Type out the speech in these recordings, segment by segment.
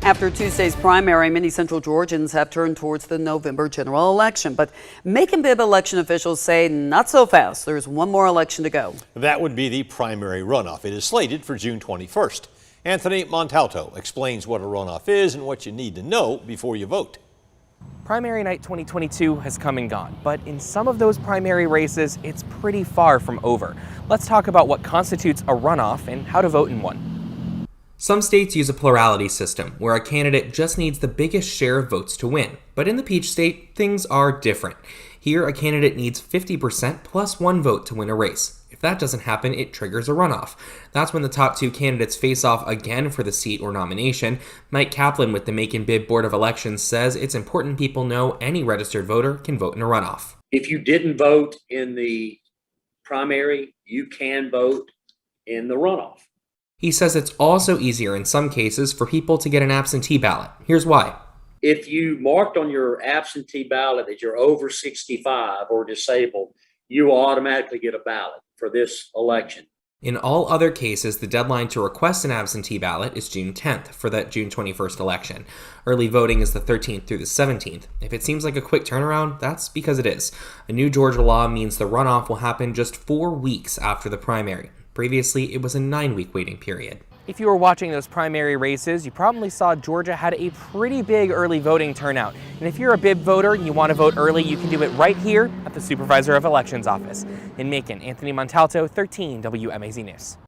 After Tuesday's primary, many Central Georgians have turned towards the November general election. But Macon Bibb election officials say not so fast. There's one more election to go. That would be the primary runoff. It is slated for June 21st. Anthony Montalto explains what a runoff is and what you need to know before you vote. Primary night 2022 has come and gone, but in some of those primary races, it's pretty far from over. Let's talk about what constitutes a runoff and how to vote in one. Some states use a plurality system, where a candidate just needs the biggest share of votes to win. But in the Peach State, things are different. Here, a candidate needs 50% plus one vote to win a race. If that doesn't happen, it triggers a runoff. That's when the top two candidates face off again for the seat or nomination. Mike Kaplan with the Macon Bibb Board of Elections says it's important people know any registered voter can vote in a runoff. If you didn't vote in the primary, you can vote in the runoff. He says it's also easier in some cases for people to get an absentee ballot. Here's why. If you marked on your absentee ballot that you're over 65 or disabled, you will automatically get a ballot for this election. In all other cases, the deadline to request an absentee ballot is June 10th for that June 21st election. Early voting is the 13th through the 17th. If it seems like a quick turnaround, that's because it is. A new Georgia law means the runoff will happen just 4 weeks after the primary. Previously, it was a 9-week waiting period. If you were watching those primary races, you probably saw Georgia had a pretty big early voting turnout. And if you're a Bibb voter and you want to vote early, you can do it right here at the Supervisor of Elections office. In Macon, Anthony Montalto, 13 WMAZ News.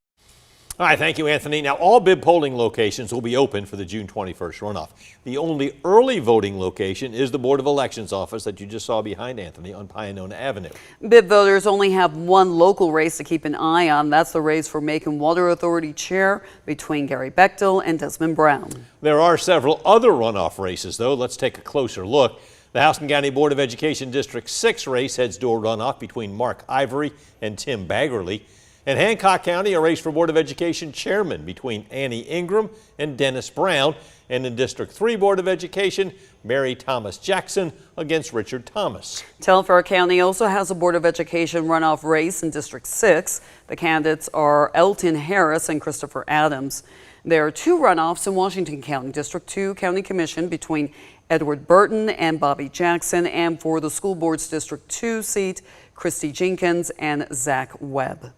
All right, thank you, Anthony. Now, all Bibb polling locations will be open for the June 21st runoff. The only early voting location is the Board of Elections office that you just saw behind Anthony on Pioneer Avenue. Bibb voters only have one local race to keep an eye on. That's the race for Macon Water Authority Chair between Gary Bechtel and Desmond Brown. There are several other runoff races, though. Let's take a closer look. The Houston County Board of Education District 6 race heads to a runoff between Mark Ivory and Tim Baggerly. In Hancock County, a race for Board of Education chairman between Annie Ingram and Dennis Brown. And in District 3 Board of Education, Mary Thomas Jackson against Richard Thomas. Telfair County also has a Board of Education runoff race in District 6. The candidates are Elton Harris and Christopher Adams. There are 2 runoffs in Washington County, District 2 County Commission between Edward Burton and Bobby Jackson, and for the School Board's District 2 seat, Christy Jenkins and Zach Webb.